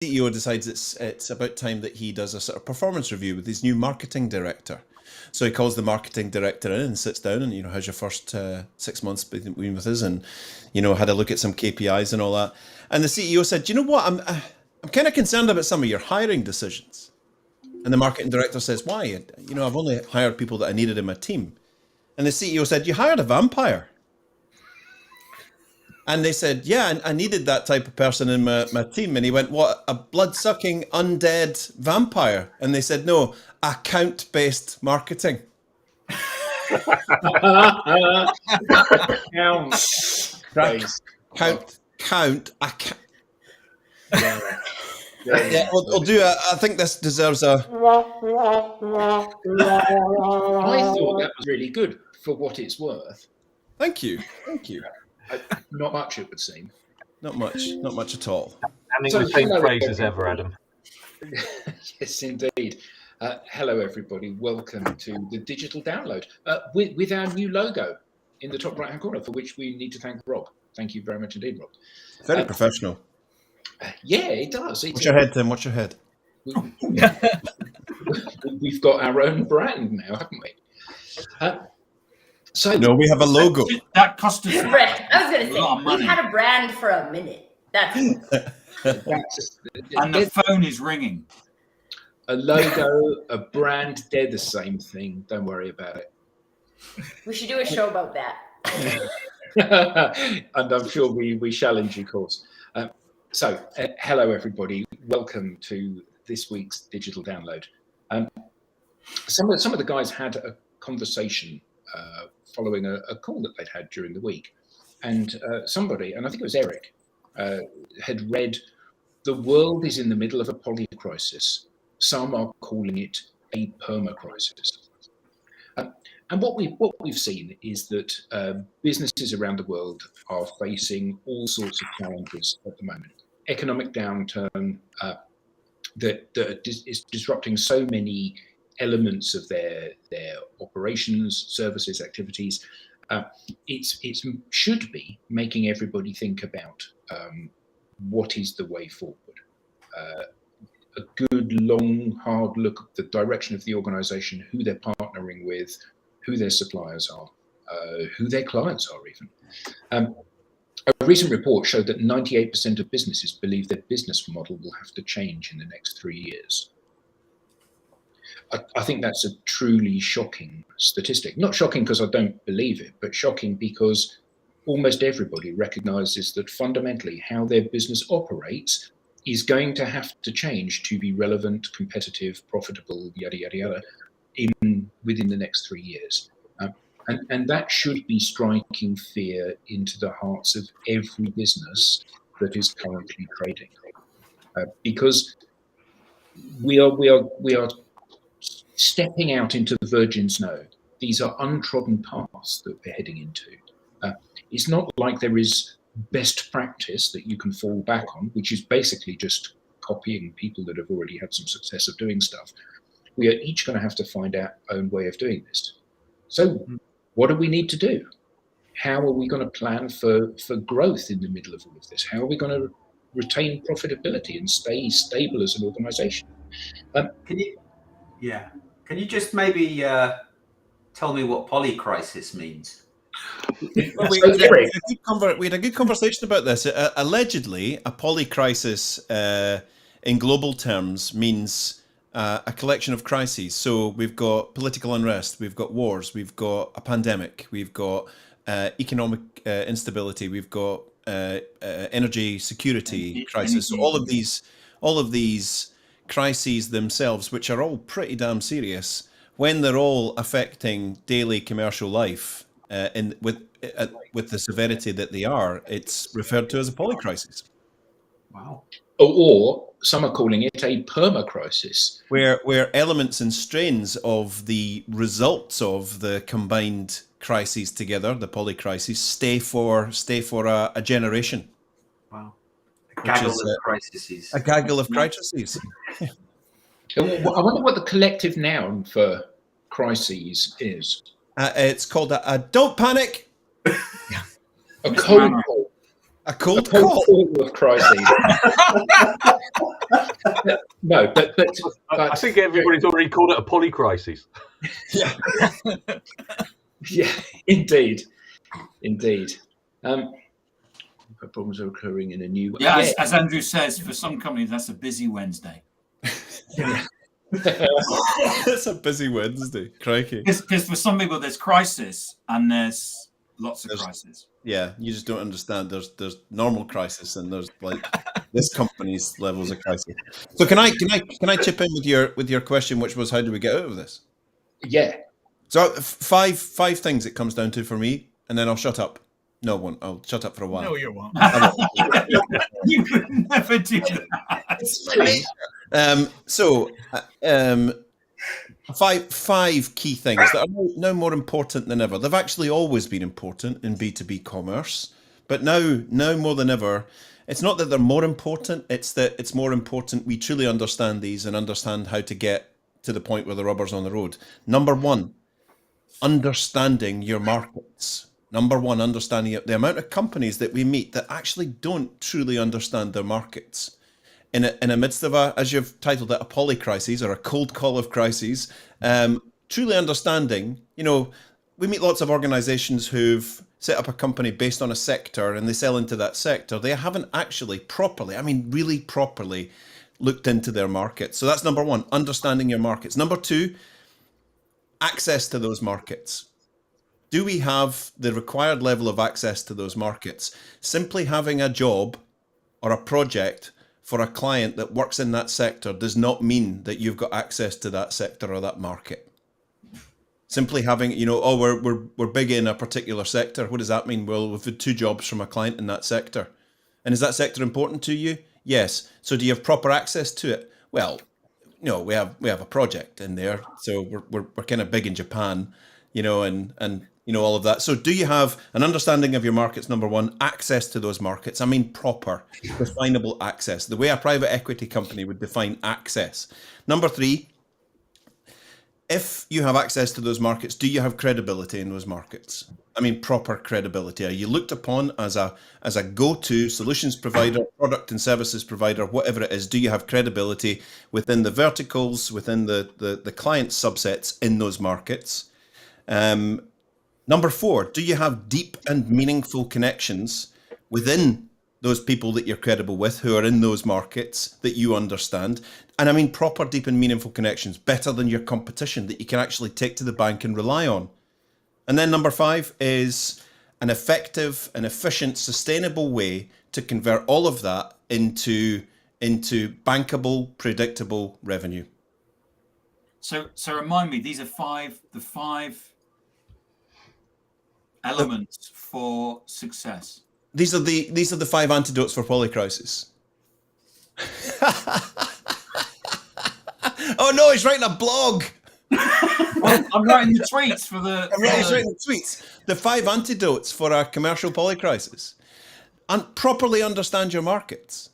CEO decides it's about time that he does a sort of performance review with his new marketing director. So he calls the marketing director in and sits down and, how's your first 6 months been with us? And, had a look at some KPIs and all that. And the CEO said, you know what, I'm kind of concerned about some of your hiring decisions. And the marketing director says, why? I've only hired people that I needed in my team. And the CEO said, you hired a vampire. And they said, yeah, I needed that type of person in my team. And he went, what, a blood-sucking undead vampire? And they said, no, account-based marketing. Count. Yeah, we'll do it. I think this deserves a... I thought that was really good for what it's worth. Thank you. Not much, it would seem. Not much at all. And the same phrase as ever, Adam. Yes, indeed. Hello, everybody. Welcome to the digital download with our new logo in the top right-hand corner, for which we need to thank Rob. Thank you very much indeed, Rob. Very professional. Yeah, it does. Watch your head, Tim. Watch your head. We've got our own brand now, haven't we? No, we have a logo. That cost us. I was going to say, we've had a brand for a minute. And the phone is ringing. A logo, a brand, they're the same thing. Don't worry about it. We should do a show about that. And I'm sure we shall in due course. So, hello everybody. Welcome to this week's digital download. Some of the guys had a conversation following a call that they'd had during the week, and somebody, and I think it was Eric, had read, "The world is in the middle of a polycrisis. Some are calling it a permacrisis." And what we've seen is that businesses around the world are facing all sorts of challenges at the moment. Economic downturn that is disrupting so many elements of their operations, services, activities. It should be making everybody think about what is the way forward. A good, long, hard look at the direction of the organization, who they're partnering with, who their suppliers are, who their clients are even. A recent report showed that 98% of businesses believe their business model will have to change in the next 3 years. I think that's a truly shocking statistic. Not shocking because I don't believe it, but shocking because almost everybody recognizes that fundamentally how their business operates is going to have to change to be relevant, competitive, profitable, yada, yada, yada, within the next 3 years. And that should be striking fear into the hearts of every business that is currently trading. Because we are stepping out into the virgin snow. These are untrodden paths that we're heading into. It's not like there is best practice that you can fall back on, which is basically just copying people that have already had some success of doing stuff. We are each going to have to find our own way of doing this. So what do we need to do? How are we going to plan for growth in the middle of all of this? How are we going to retain profitability and stay stable as an organization? Can you just maybe tell me what polycrisis means? Well, we had a good conversation about this. Allegedly, a polycrisis in global terms means a collection of crises. So we've got political unrest, we've got wars, we've got a pandemic, we've got economic instability, we've got energy security crisis. So all of these crises themselves, which are all pretty damn serious, when they're all affecting daily commercial life with the severity that they are, it's referred to as a polycrisis. Wow. Or some are calling it a permacrisis, where elements and strains of the results of the combined crises together, the polycrisis, stay for a generation. Wow. A gaggle of crises. A gaggle of crises. I wonder what the collective noun for crises is. It's called a don't panic. A cold call. A cold call of crises. No, but I think everybody's already called it a polycrisis. Yeah. Yeah, indeed. Problems are occurring in a new way. Yeah, as Andrew says, for some companies, that's a busy Wednesday. Yeah. It's a busy Wednesday, crikey. Because for some people, there's crisis and there's lots of crisis. Yeah, you just don't understand. There's normal crisis and there's like this company's levels of crisis. So can I chip in with your question, which was how do we get out of this? Yeah. So five things it comes down to for me, and then I'll shut up. No, I won't. I'll shut up for a while. No, you won't. You would never do that. Five key things that are now more important than ever. They've actually always been important in B2B commerce, but now more than ever, it's not that they're more important, it's that it's more important we truly understand these and understand how to get to the point where the rubber's on the road. Number one, understanding your markets. Number one, understanding the amount of companies that we meet that actually don't truly understand their markets. In a midst of as you've titled it, a polycrisis or a cold call of crises, truly understanding, we meet lots of organizations who've set up a company based on a sector and they sell into that sector. They haven't actually really properly looked into their markets. So that's number one, understanding your markets. Number two, access to those markets. Do we have the required level of access to those markets? Simply having a job or a project for a client that works in that sector does not mean that you've got access to that sector or that market. Simply having, we're big in a particular sector. What does that mean? Well, we've had 2 jobs from a client in that sector. And is that sector important to you? Yes. So do you have proper access to it? Well, no, we have a project in there. So we're kind of big in Japan, and all of that. So do you have an understanding of your markets? Number one, access to those markets. I mean, proper, definable access, the way a private equity company would define access. Number 3, if you have access to those markets, do you have credibility in those markets? I mean, proper credibility. Are you looked upon as a go-to solutions provider, product and services provider, whatever it is? Do you have credibility within the verticals, within the client subsets in those markets? Number 4, do you have deep and meaningful connections within those people that you're credible with who are in those markets that you understand? And I mean proper, deep and meaningful connections, better than your competition that you can actually take to the bank and rely on. And then number 5 is an effective and efficient, sustainable way to convert all of that into bankable, predictable revenue. So remind me, these are the five elements for success. These are the 5 antidotes for polycrisis. Oh no, he's writing a blog. I'm writing the tweets for the. He's writing the tweets. The 5 antidotes for a commercial polycrisis. And properly understand your markets.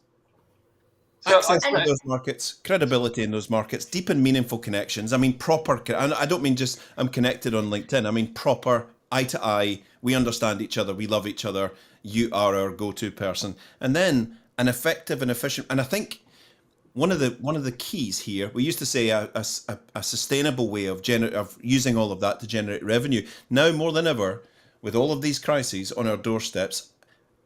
Access to those markets, credibility in those markets, deep and meaningful connections. I mean, proper. I don't mean just I'm connected on LinkedIn. I mean proper. Eye to eye, we understand each other, we love each other, you are our go-to person. And then an effective and efficient, and I think one of the keys here, we used to say a sustainable way of using all of that to generate revenue. Now more than ever, with all of these crises on our doorsteps,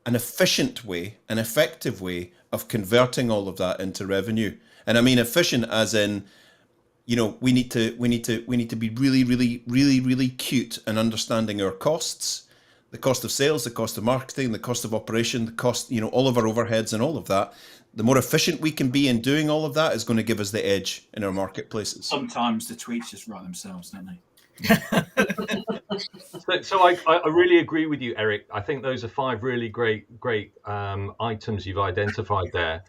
an efficient way, an effective way of converting all of that into revenue. And I mean efficient as in, we need to be really, really, really, really cute and understanding our costs, the cost of sales, the cost of marketing, the cost of operation, the cost, all of our overheads and all of that. The more efficient we can be in doing all of that is going to give us the edge in our marketplaces. Sometimes the tweets just write themselves, don't they? So I really agree with you, Eric. I think those are 5 really great items you've identified there.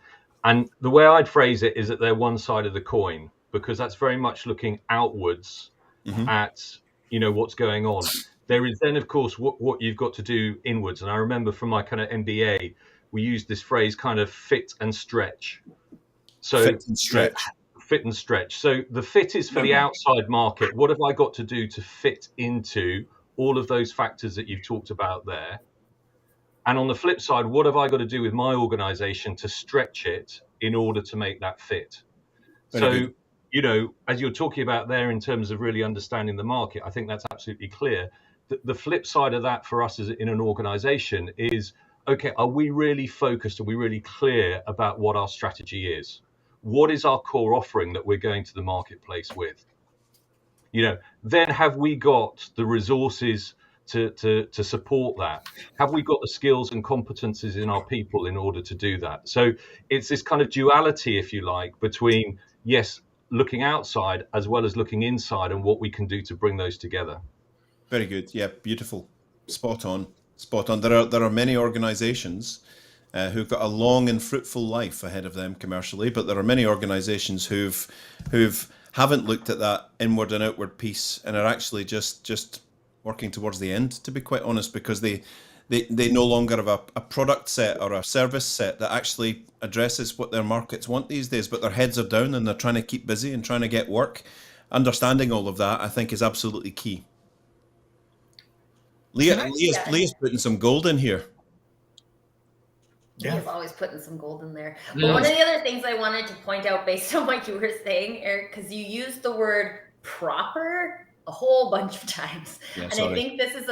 And the way I'd phrase it is that they're one side of the coin, because that's very much looking outwards at, what's going on. There is then, of course, what you've got to do inwards. And I remember from my kind of MBA, we used this phrase kind of fit and stretch. So fit and stretch. So the fit is for the outside market. What have I got to do to fit into all of those factors that you've talked about there? And on the flip side, what have I got to do with my organization to stretch it in order to make that fit? Very good. You know, as you're talking about there in terms of really understanding the market, I think that's absolutely clear. The flip side of that for us as in an organization is, okay, are we really focused? Are we really clear about what our strategy is? What is our core offering that we're going to the marketplace with? You know, then have we got the resources to support that? Have we got the skills and competencies in our people in order to do that? So it's this kind of duality, if you like, between, yes, looking outside as well as looking inside and what we can do to bring those together. Very good. Yeah, beautiful. Spot on. Spot on. There are many organizations who've got a long and fruitful life ahead of them commercially, but there are many organizations who've haven't looked at that inward and outward piece and are actually just working towards the end, to be quite honest, because they no longer have a product set or a service set that actually addresses what their markets want these days, but their heads are down and they're trying to keep busy and trying to get work. Understanding all of that, I think, is absolutely key. Leah's putting some gold in here. Leah's always putting some gold in there. But one of the other things I wanted to point out based on what you were saying, Eric, because you used the word proper a whole bunch of times. Yeah, and sorry. I think this is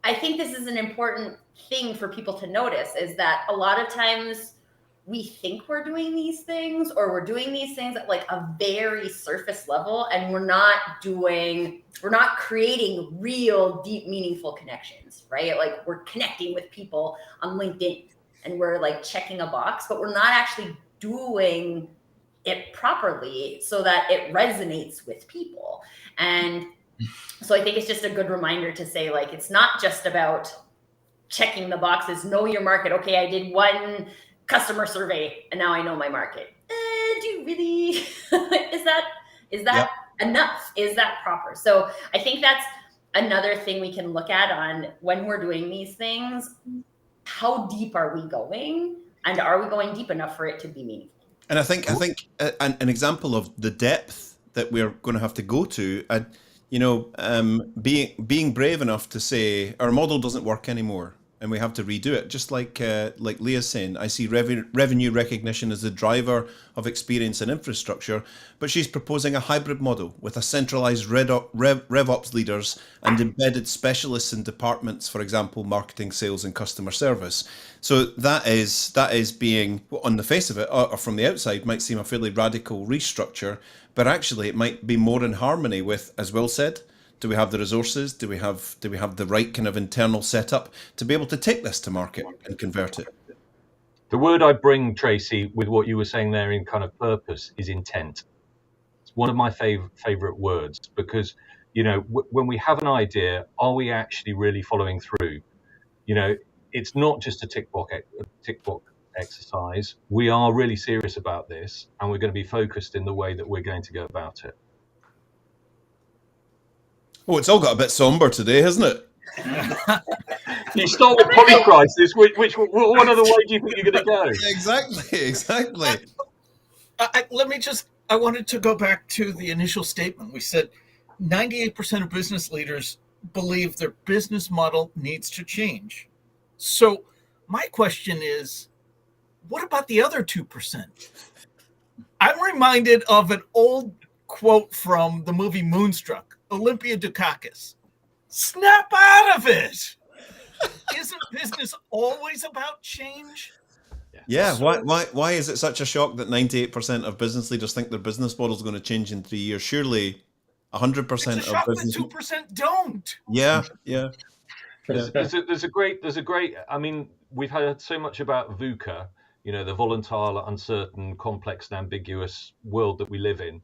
I think this is an important thing for people to notice, is that a lot of times we think we're doing these things, or we're doing these things at like a very surface level, and we're not creating real deep, meaningful connections, right? Like, we're connecting with people on LinkedIn and we're like checking a box, but we're not actually doing it properly so that it resonates with people. And so I think it's just a good reminder to say, like, it's not just about checking the boxes, know your market. Okay, I did one customer survey and now I know my market. Do you really, is that enough? Is that proper? So I think that's another thing we can look at on when we're doing these things. How deep are we going? And are we going deep enough for it to be meaningful? And I think an example of the depth that we're going to have to go to, being brave enough to say our model doesn't work anymore and we have to redo it. Just like Leah's saying, I see revenue recognition as the driver of experience and infrastructure, but she's proposing a hybrid model with a centralized RevOps leaders and embedded specialists in departments, for example, marketing, sales, and customer service. So that is being, on the face of it, or from the outside, might seem a fairly radical restructure, but actually it might be more in harmony with, as Will said, do we have the resources? Do we have the right kind of internal setup to be able to take this to market and convert it? The word I bring, Tracy, with what you were saying there in kind of purpose is intent. It's one of my favorite words, because, when we have an idea, are we actually really following through? It's not just a tick box exercise. We are really serious about this, and we're going to be focused in the way that we're going to go about it. Oh, it's all got a bit somber today, hasn't it? You start with Polycrisis. Which what other way do you think you're going to go? Exactly. I wanted to go back to the initial statement. We said 98% of business leaders believe their business model needs to change. So my question is, what about the other 2%? I'm reminded of an old quote from the movie Moonstruck. Olympia Dukakis. Snap out of it. Isn't business always about change? Yeah. Why is it such a shock that 98% of business leaders think their business model is going to change in 3 years? Surely 100% of business. 2% don't. Yeah. There's a great. I mean, we've heard so much about VUCA. The volatile, uncertain, complex, and ambiguous world that we live in.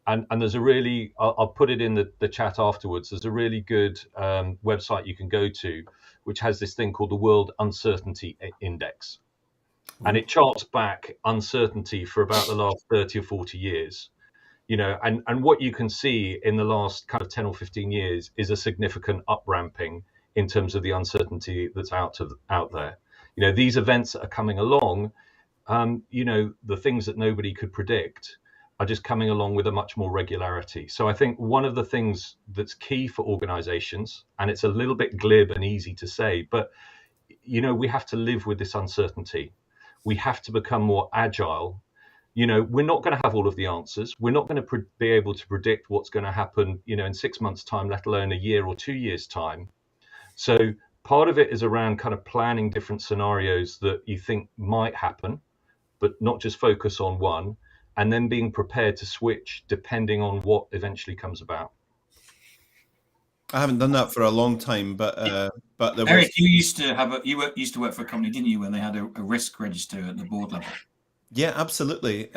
And there's a really, I'll put it in the chat afterwards, there's a really good website you can go to, which has this thing called the World Uncertainty Index. And it charts back uncertainty for about the last 30 or 40 years. And what you can see in the last kind of 10 or 15 years is a significant up-ramping in terms of the uncertainty that's out there. These events that are coming along, the things that nobody could predict are just coming along with a much more regularity. So I think one of the things that's key for organizations, and it's a little bit glib and easy to say, but we have to live with this uncertainty. We have to become more agile. We're not going to have all of the answers. We're not going to be able to predict what's going to happen, in 6 months' time, let alone a year or 2 years' time. So part of it is around kind of planning different scenarios that you think might happen, but not just focus on one, and then being prepared to switch depending on what eventually comes about. I haven't done that for a long time, but there was... Eric, you used to work for a company, didn't you, when they had a risk register at the board level? Yeah, absolutely.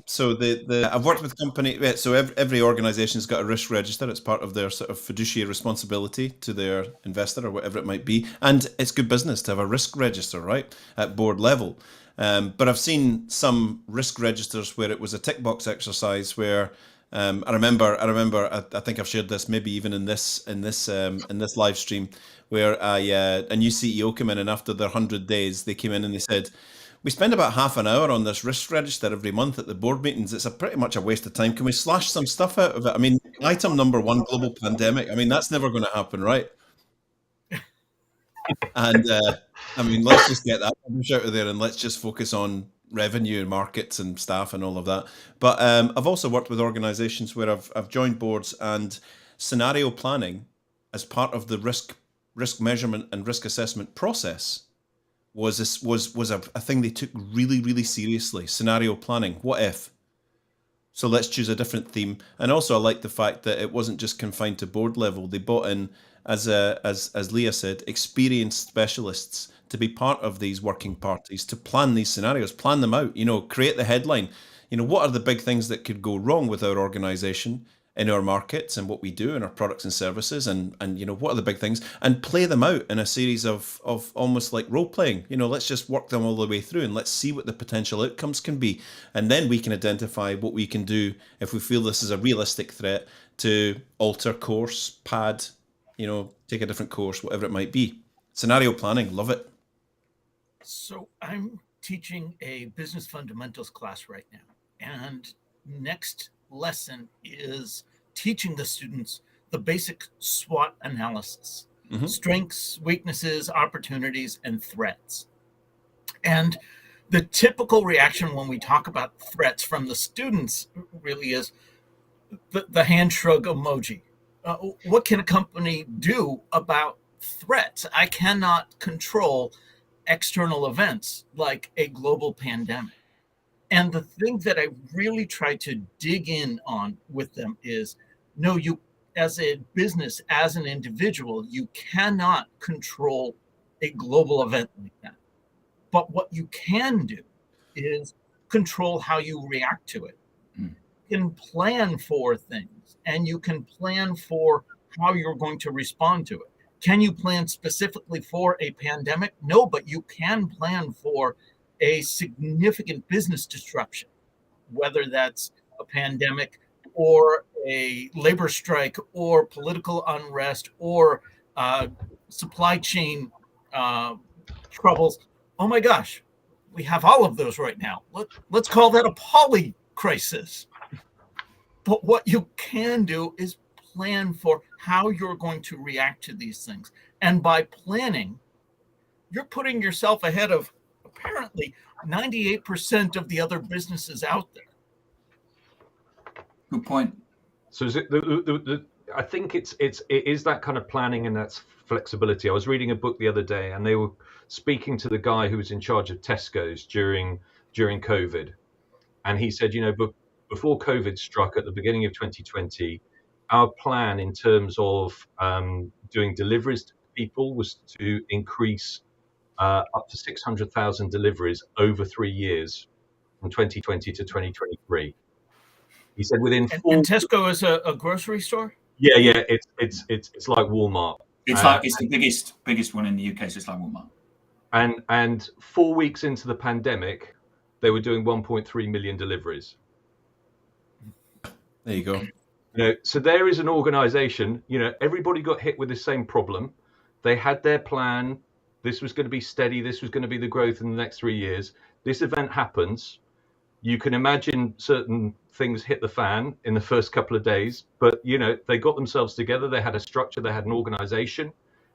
So I've worked with companies. So every organization's got a risk register. It's part of their sort of fiduciary responsibility to their investor or whatever it might be. And it's good business to have a risk register, right, at board level. But I've seen some risk registers where it was a tick box exercise where I remember. I think I've shared this maybe even in this live stream where a new CEO came in, and after their 100 days, they came in and they said, "We spend about half an hour on this risk register every month at the board meetings. It's pretty much a waste of time. Can we slash some stuff out of it? I mean, item number 1, global pandemic. I mean, that's never going to happen, right?" And I mean, let's just get that out of there and let's just focus on revenue and markets and staff and all of that. But I've also worked with organizations where I've joined boards, and scenario planning as part of the risk measurement and risk assessment process was a thing they took really, really seriously. Scenario planning. What if? So let's choose a different theme. And also I like the fact that it wasn't just confined to board level. They brought in, as Leah said, experienced specialists to be part of these working parties, to plan these scenarios, plan them out, create the headline. What are the big things that could go wrong with our organization in our markets and what we do in our products and services, and what are the big things, and play them out in a series of almost like role playing. Let's just work them all the way through and let's see what the potential outcomes can be, and then we can identify what we can do if we feel this is a realistic threat to alter course, pad, take a different course, whatever it might be. Scenario planning, love it. So I'm teaching a business fundamentals class right now, and next lesson is teaching the students the basic SWOT analysis, strengths, weaknesses, opportunities, and threats. And the typical reaction when we talk about threats from the students really is the hand shrug emoji. What can a company do about threats? I cannot control external events like a global pandemic. And the thing that I really try to dig in on with them is, no, you, as a business, as an individual, you cannot control a global event like that. But what you can do is control how you react to it. You can plan for things, and you can plan for how you're going to respond to it. Can you plan specifically for a pandemic? No, but you can plan for a significant business disruption, whether that's a pandemic or a labor strike or political unrest or supply chain troubles. Oh my gosh, we have all of those right now. Let's call that a polycrisis. But what you can do is plan for how you're going to react to these things. And by planning, you're putting yourself ahead of apparently 98% of the other businesses out there. Good point. So is it I think it is that kind of planning and that's flexibility. I was reading a book the other day, and they were speaking to the guy who was in charge of Tesco's during COVID, and he said, before COVID struck at the beginning of 2020, our plan in terms of doing deliveries to people was to increase up to 600,000 deliveries over 3 years, from 2020 to 2023. He said within four. And Tesco is a grocery store. Yeah, it's like Walmart. It's the biggest one in the UK, so it's like Walmart. And 4 weeks into the pandemic, they were doing 1.3 million deliveries. There you go. So there is an organization. Everybody got hit with the same problem. They had their plan. This was going to be steady. This was going to be the growth in the next 3 years. This event happens. You can imagine certain things hit the fan in the first couple of days, but they got themselves together. They had a structure. They had an organization,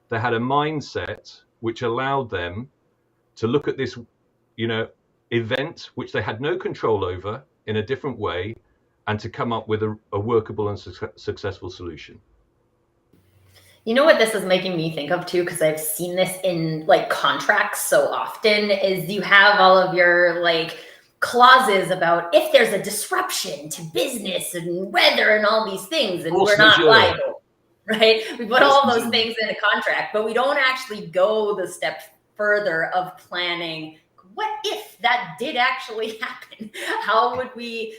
they had a mindset which allowed them to look at this, event which they had no control over in a different way, and to come up with a workable and successful solution. You know what this is making me think of too, because I've seen this in like contracts so often, is you have all of your like clauses about if there's a disruption to business and weather and all these things, and we're not liable, right? We put all those things in a contract, but we don't actually go the step further of planning. What if that did actually happen? How would we?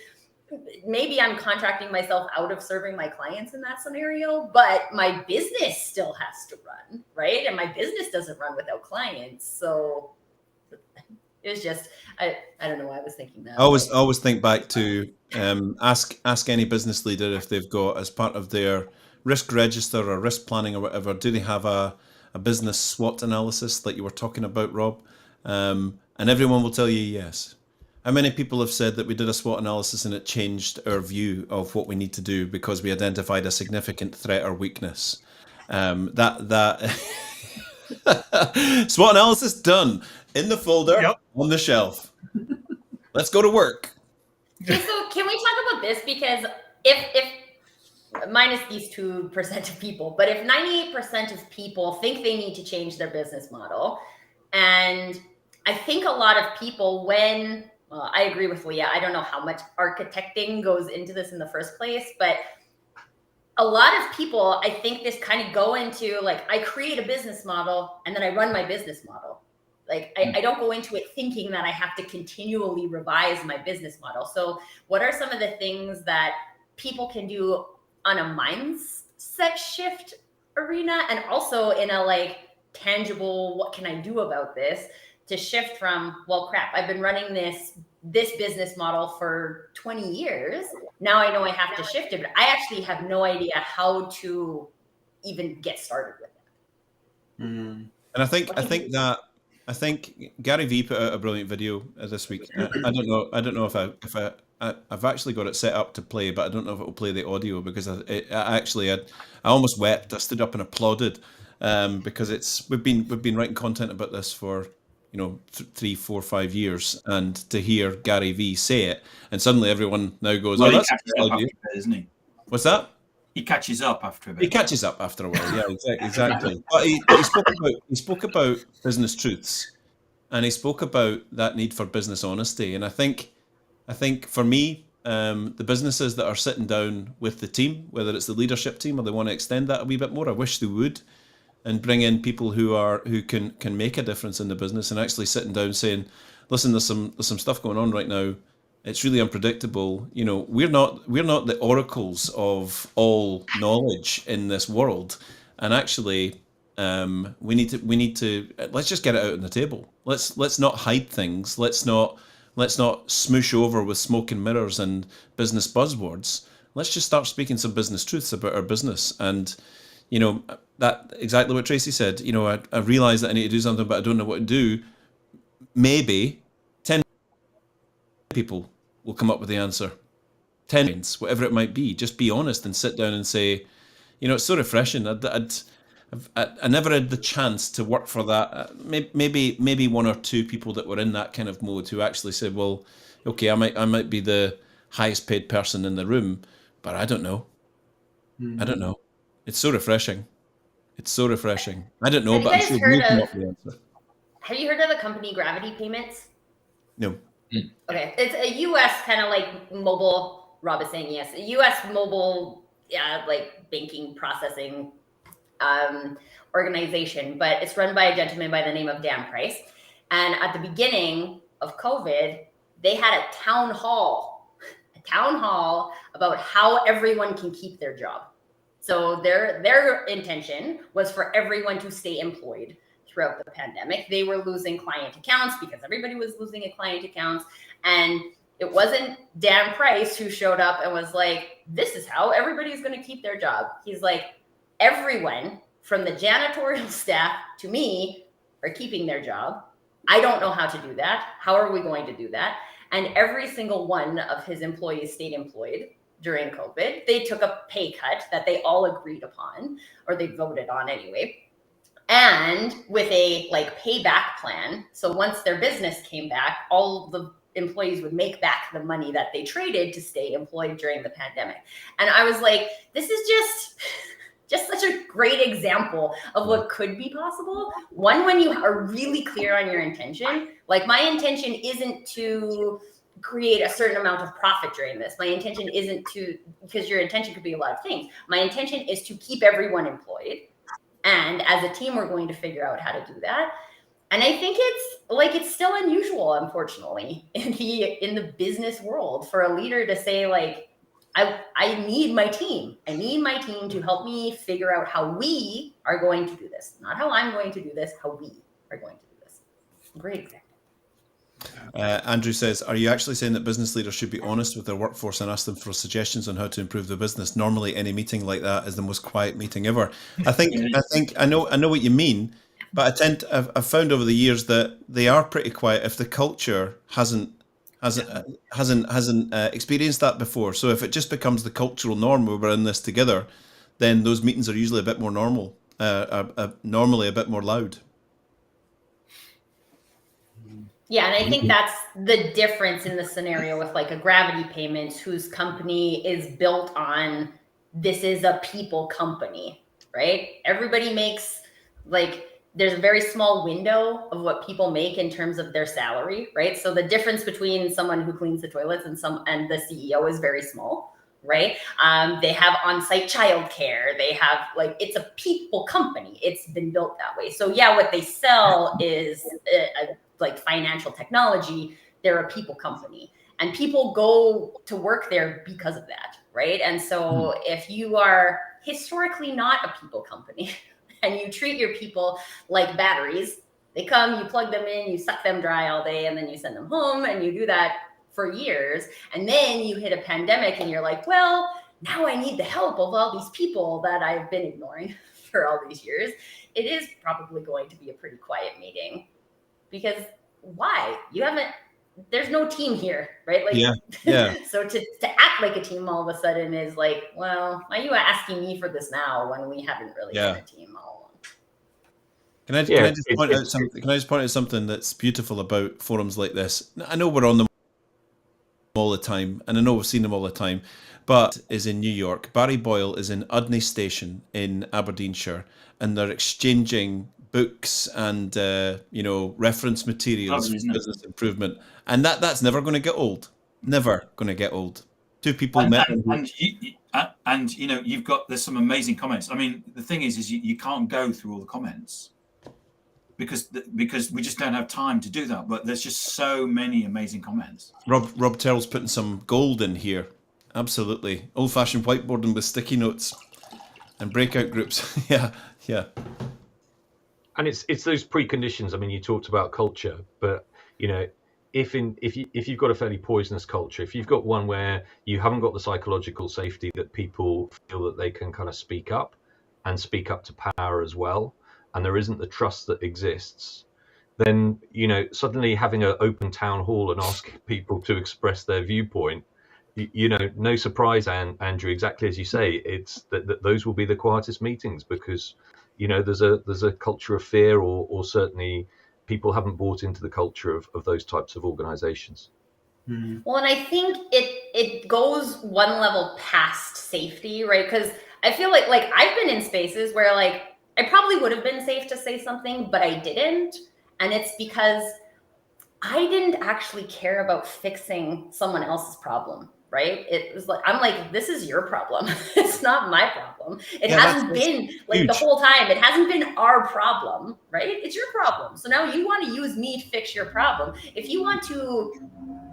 Maybe I'm contracting myself out of serving my clients in that scenario, but my business still has to run, right? And my business doesn't run without clients. So it was just, I don't know why I was thinking that. I always think back to ask any business leader if they've got, as part of their risk register or risk planning or whatever, do they have a business SWOT analysis like you were talking about, Rob? And everyone will tell you yes. How many people have said that we did a SWOT analysis and it changed our view of what we need to do because we identified a significant threat or weakness? That SWOT analysis done, in the folder, on the shelf. Let's go to work. So can we talk about this? Because if minus these 2% of people, but if 98% of people think they need to change their business model, and I think a lot of people, I agree with Leah. I don't know how much architecting goes into this in the first place, but a lot of people, I think, this kind of go into like, I create a business model and then I run my business model. Like I don't go into it thinking that I have to continually revise my business model. So what are some of the things that people can do on a mindset shift arena, and also in a like tangible, what can I do about this, to shift from, well, crap, I've been running this business model for 20 years. Now I know I have to shift it, but I actually have no idea how to even get started with it. And I think Gary Vee put out a brilliant video this week. I don't know if I've actually got it set up to play, but I don't know if it will play the audio, because I almost wept. I stood up and applauded because we've been writing content about this for 3, 4, 5 years, and to hear Gary Vee say it, and suddenly everyone now goes, well, "Oh, that's a a bit, isn't he? What's that?" He catches up after a bit. He catches up after a while, yeah, exactly. But he spoke about business truths, and he spoke about that need for business honesty. And I think for me, the businesses that are sitting down with the team, whether it's the leadership team or they want to extend that a wee bit more, I wish they would, and bring in people who can make a difference in the business, and actually sitting down saying, listen, there's some stuff going on right now. It's really unpredictable. We're not the oracles of all knowledge in this world, and actually, we need to let's just get it out on the table. Let's not hide things. Let's not smoosh over with smoke and mirrors and business buzzwords. Let's just start speaking some business truths about our business. And that exactly what Tracy said. I realize that I need to do something, but I don't know what to do. Maybe 10 people will come up with the answer. 10, whatever it might be. Just be honest and sit down and say, it's so refreshing. I never had the chance to work for that. Maybe 1 or 2 people that were in that kind of mode who actually said, well, okay, I might be the highest paid person in the room, but I don't know. I don't know. It's so refreshing. I don't know, but I'm sure we'll come up with the answer. Have you heard of the company Gravity Payments? No. Okay. It's a U.S. kind of like mobile, Rob is saying yes, a U.S. mobile, like banking processing organization, but it's run by a gentleman by the name of Dan Price. And at the beginning of COVID, they had a town hall about how everyone can keep their job. So their intention was for everyone to stay employed throughout the pandemic. They were losing client accounts because everybody was losing client accounts. And it wasn't Dan Price who showed up and was like, this is how everybody's going to keep their job. He's like, everyone from the janitorial staff to me are keeping their job. I don't know how to do that. How are we going to do that? And every single one of his employees stayed employed during COVID. They took a pay cut that they all agreed upon, or they voted on anyway. and with a like payback plan. So once their business came back, all the employees would make back the money that they traded to stay employed during the pandemic. And I was like, this is just such a great example of what could be possible. One, when you are really clear on your intention, like my intention isn't to create a certain amount of profit during this. My intention isn't to, because your intention could be a lot of things. My intention is to keep everyone employed. And as a team, we're going to figure out how to do that. And I think it's still unusual, unfortunately, in the business world for a leader to say, like, I need my team. I need my team to help me figure out how we are going to do this. Not how I'm going to do this, how we are going to do this. Great example. Andrew says, are you actually saying that business leaders should be honest with their workforce and ask them for suggestions on how to improve the business? Normally, any meeting like that is the most quiet meeting ever. I know what you mean, but I've found over the years that they are pretty quiet if the culture hasn't experienced that before. So if it just becomes the cultural norm where we're in this together, then those meetings are usually a bit more normal, normally a bit more loud. Yeah, and I think that's the difference in the scenario with like a Gravity Payments, whose company is built on, this is a people company, right? Everybody makes, like, there's a very small window of what people make in terms of their salary, right? So the difference between someone who cleans the toilets and the CEO is very small, right? They have on-site childcare. They have, like, it's a people company. It's been built that way. So yeah, what they sell is like financial technology. They're a people company, and people go to work there because of that, right? And so if you are historically not a people company and you treat your people like batteries, they come, you plug them in, you suck them dry all day, and then you send them home, and you do that for years. And then you hit a pandemic and you're like, well, now I need the help of all these people that I've been ignoring for all these years. It is probably going to be a pretty quiet meeting. Because why? There's no team here, right? Like, yeah. So to act like a team all of a sudden is like, well, why are you asking me for this now when we haven't really been a team all along? Can I just point out something that's beautiful about forums like this? I know we're on them all the time, and I know we've seen them all the time, but is in New York. Barry Boyle is in Udney Station in Aberdeenshire, and they're exchanging books and reference materials for business improvement, and that's never going to get old. Never going to get old. Two people met, and you've got, there's some amazing comments. I mean, the thing is you can't go through all the comments because we just don't have time to do that. But there's just so many amazing comments. Rob Terrell's putting some gold in here. Absolutely, old-fashioned whiteboarding with sticky notes and breakout groups. yeah. And it's those preconditions. I mean, you talked about culture, but if you've got a fairly poisonous culture, if you've got one where you haven't got the psychological safety that people feel that they can kind of speak up to power as well, and there isn't the trust that exists, then suddenly having an open town hall and asking people to express their viewpoint, no surprise, Andrew, exactly as you say, it's that those will be the quietest meetings because there's a culture of fear, or certainly people haven't bought into the culture of those types of organizations. Well, and I think it goes one level past safety, right? Because I feel like I've been in spaces where like I probably would have been safe to say something, but I didn't. And it's because I didn't actually care about fixing someone else's problem. Right? It was like, I'm like, this is your problem. It's not my problem. It hasn't been like huge. The whole time. It hasn't been our problem, right? It's your problem. So now you want to use me to fix your problem. If you want to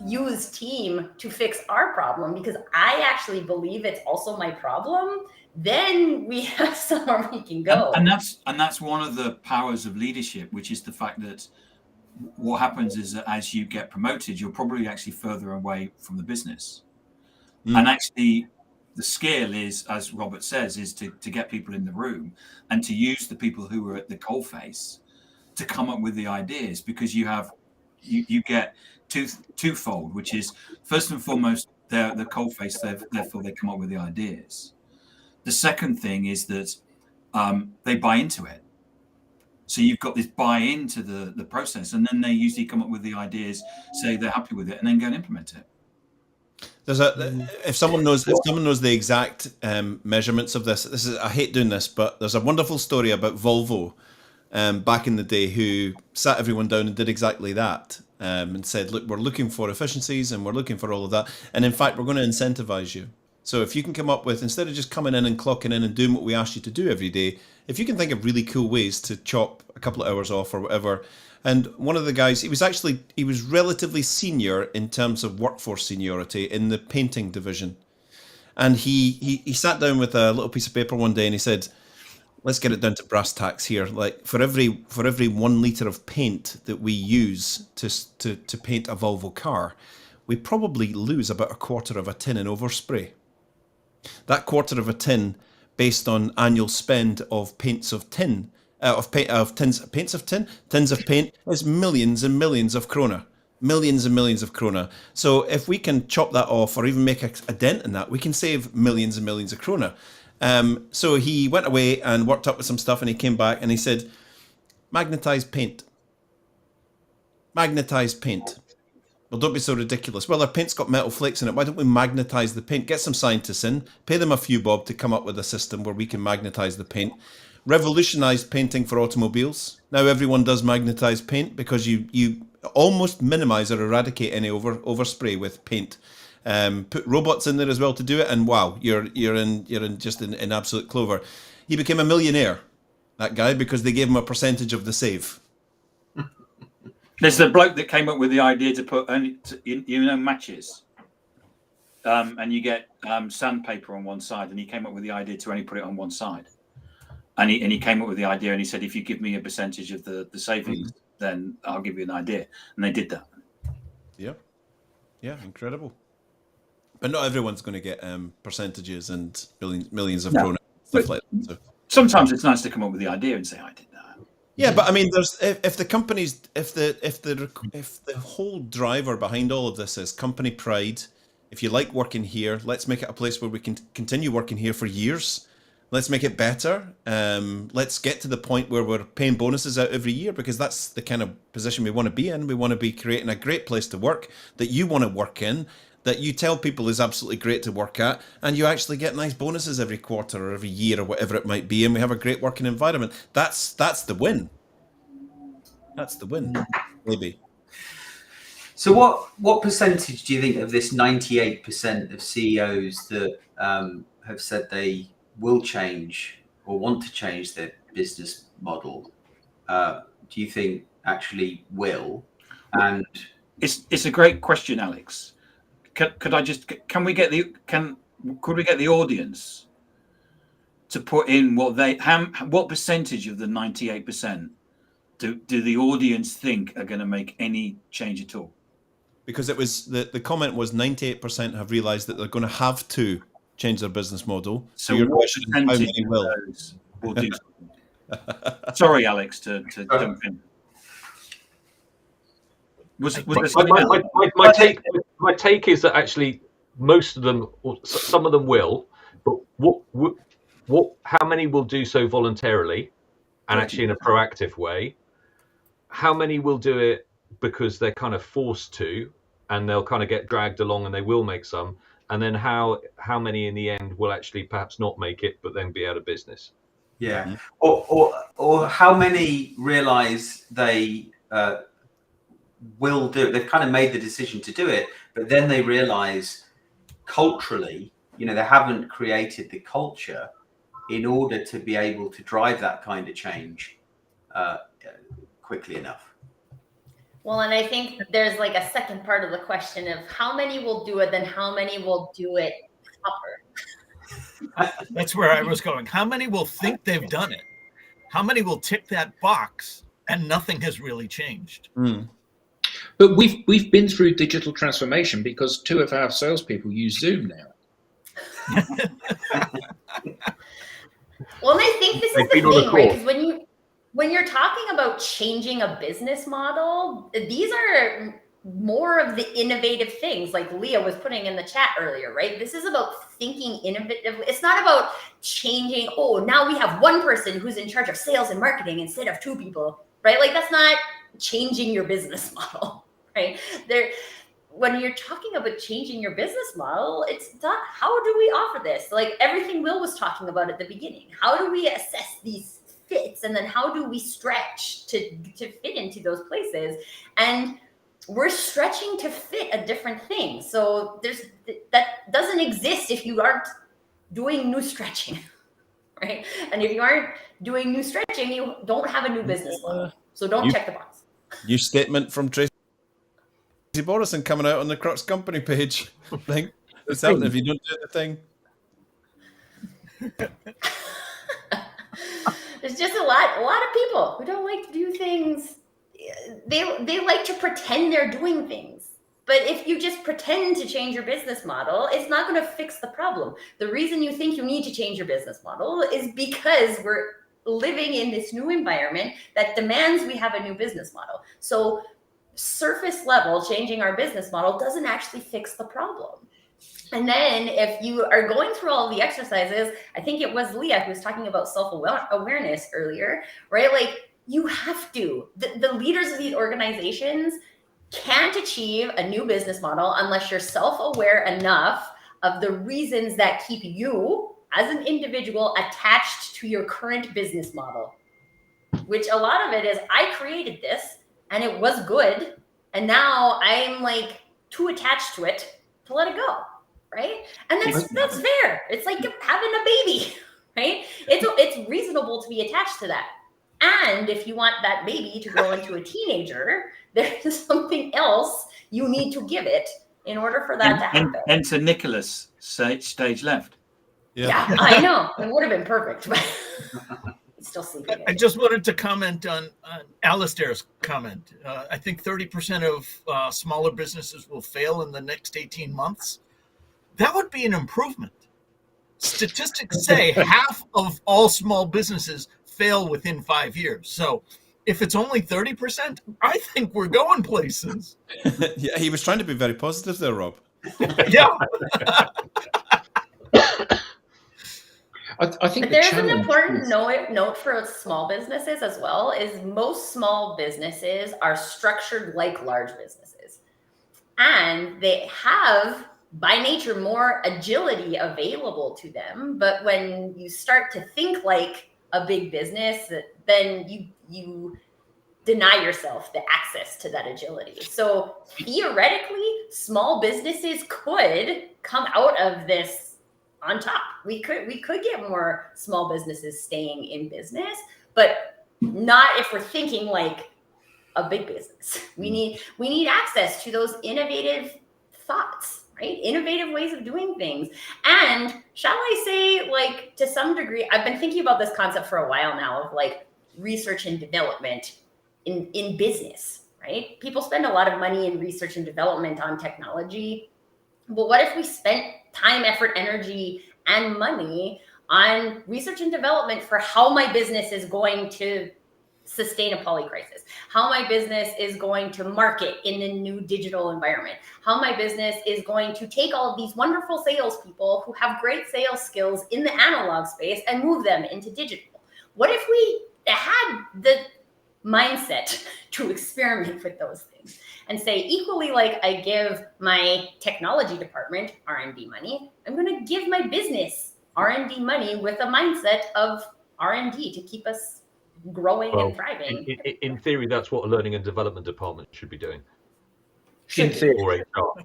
use team to fix our problem, because I actually believe it's also my problem, then we have somewhere we can go. And that's one of the powers of leadership, which is the fact that what happens is that as you get promoted, you're probably actually further away from the business. And actually, the skill is, as Robert says, is to get people in the room and to use the people who are at the coalface to come up with the ideas, because you get twofold, which is first and foremost they're the coalface, therefore they come up with the ideas. The second thing is that they buy into it. So you've got this buy-in to the process, and then they usually come up with the ideas, say they're happy with it, and then go and implement it. There's if someone knows the exact measurements of this is, I hate doing this, but there's a wonderful story about Volvo back in the day who sat everyone down and did exactly that, and said, look, we're looking for efficiencies and we're looking for all of that, and in fact we're going to incentivize you. So if you can come up with, instead of just coming in and clocking in and doing what we ask you to do every day, if you can think of really cool ways to chop a couple of hours off or whatever. And one of the guys, he was relatively senior in terms of workforce seniority in the painting division. And he sat down with a little piece of paper one day and he said, let's get it down to brass tacks here. Like for every 1 litre of paint that we use to paint a Volvo car, we probably lose about a quarter of a tin in overspray. That quarter of a tin, based on annual spend of tins of paint, is millions and millions of krona. Millions and millions of krona. So if we can chop that off or even make a dent in that, we can save millions and millions of krona. So he went away and worked up with some stuff, and he came back and he said, magnetized paint. Magnetized paint. Well, don't be so ridiculous. Well, our paint's got metal flakes in it. Why don't we magnetize the paint? Get some scientists in, pay them a few bob to come up with a system where we can magnetize the paint. Revolutionized painting for automobiles. Now everyone does magnetized paint because you almost minimize or eradicate any overspray with paint. Put robots in there as well to do it, and wow, you're in absolute clover. He became a millionaire, that guy, because they gave him a percentage of the save. There's the bloke that came up with the idea to put matches, and you get sandpaper on one side, and he came up with the idea to only put it on one side. And he came up with the idea, and he said, if you give me a percentage of the savings, then I'll give you an idea. And they did that. Yeah, incredible. But not everyone's going to get percentages and millions of krona, stuff like that. So. Sometimes it's nice to come up with the idea and say, I did that. Yeah, but I mean, if the whole driver behind all of this is company pride, if you like working here, let's make it a place where we can continue working here for years. Let's make it better. Let's get to the point where we're paying bonuses out every year, because that's the kind of position we want to be in. We want to be creating a great place to work that you want to work in, that you tell people is absolutely great to work at, and you actually get nice bonuses every quarter or every year or whatever it might be, and we have a great working environment. That's the win. That's the win, maybe. So what percentage do you think of this 98% of CEOs that have said they will change or want to change their business model, do you think actually will? And it's a great question, Alex. Could we get the audience to put in what percentage of the 98% do the audience think are going to make any change at all? Because it was the comment was 98% have realized that they're going to have to change their business model. So your question is, how many will do something? Sorry, Alex, to jump in. My take is that actually most of them, or some of them will, but how many will do so voluntarily and actually in a proactive way? How many will do it because they're kind of forced to, and they'll kind of get dragged along and they will make some? And then how many in the end will actually perhaps not make it, but then be out of business? Yeah. Or how many realize they will do it? They've kind of made the decision to do it, but then they realize culturally, they haven't created the culture in order to be able to drive that kind of change quickly enough. Well, and I think there's like a second part of the question of how many will do it, then how many will do it proper. That's where I was going. How many will think they've done it? How many will tick that box and nothing has really changed? But we've been through digital transformation because 2 of our salespeople use Zoom now. Well, and I think this is the thing, right? Because when you're talking about changing a business model, these are more of the innovative things like Leah was putting in the chat earlier, right? This is about thinking innovatively. It's not about changing, oh, now we have one person who's in charge of sales and marketing instead of two people, right? Like that's not changing your business model, right? When you're talking about changing your business model, it's not how do we offer this? Like everything Will was talking about at the beginning. How do we assess these fits? And then how do we stretch to fit into those places? And we're stretching to fit a different thing. So that doesn't exist if you aren't doing new stretching, right? And if you aren't doing new stretching, you don't have a new business model. So don't check the box. New statement from Tracy Borison coming out on the Crux Company page. Thing. It's out if you don't do the thing. There's just a lot of people who don't like to do things. They like to pretend they're doing things. But if you just pretend to change your business model, it's not going to fix the problem. The reason you think you need to change your business model is because we're living in this new environment that demands we have a new business model. So surface level, changing our business model doesn't actually fix the problem. And then if you are going through all the exercises, I think it was Leah who was talking about self-awareness earlier, right? Like you have to, the leaders of these organizations can't achieve a new business model unless you're self-aware enough of the reasons that keep you as an individual attached to your current business model, which a lot of it is I created this and it was good. And now I'm like too attached to it to let it go. Right. And that's fair. It's like having a baby, right? It's reasonable to be attached to that. And if you want that baby to grow into a teenager, there's something else you need to give it in order for that to happen. Enter Nicholas, stage left. Yeah, I know. It would have been perfect, but he's still sleeping. I just wanted to comment on Alistair's comment. I think 30% of smaller businesses will fail in the next 18 months. That would be an improvement. Statistics say half of all small businesses fail within 5 years. So if it's only 30%, I think we're going places. Yeah, he was trying to be very positive there, Rob. Yeah. I think there's an important note for small businesses as well, is most small businesses are structured like large businesses. And they have, by nature, more agility available to them. But when you start to think like a big business, then you deny yourself the access to that agility. So theoretically, small businesses could come out of this on top. We could get more small businesses staying in business, but not if we're thinking like a big business. We need access to those innovative thoughts. Right? Innovative ways of doing things. And shall I say, like, to some degree, I've been thinking about this concept for a while now of like research and development in business, right? People spend a lot of money in research and development on technology. But what if we spent time, effort, energy, and money on research and development for how my business is going to sustain a polycrisis, how my business is going to market in a new digital environment, how my business is going to take all of these wonderful salespeople who have great sales skills in the analog space and move them into digital? What if we had the mindset to experiment with those things and say, equally like I give my technology department R&D money, I'm going to give my business R&D money with a mindset of R&D to keep us growing and thriving. In theory, that's what a learning and development department should be doing. In theory. Or HR.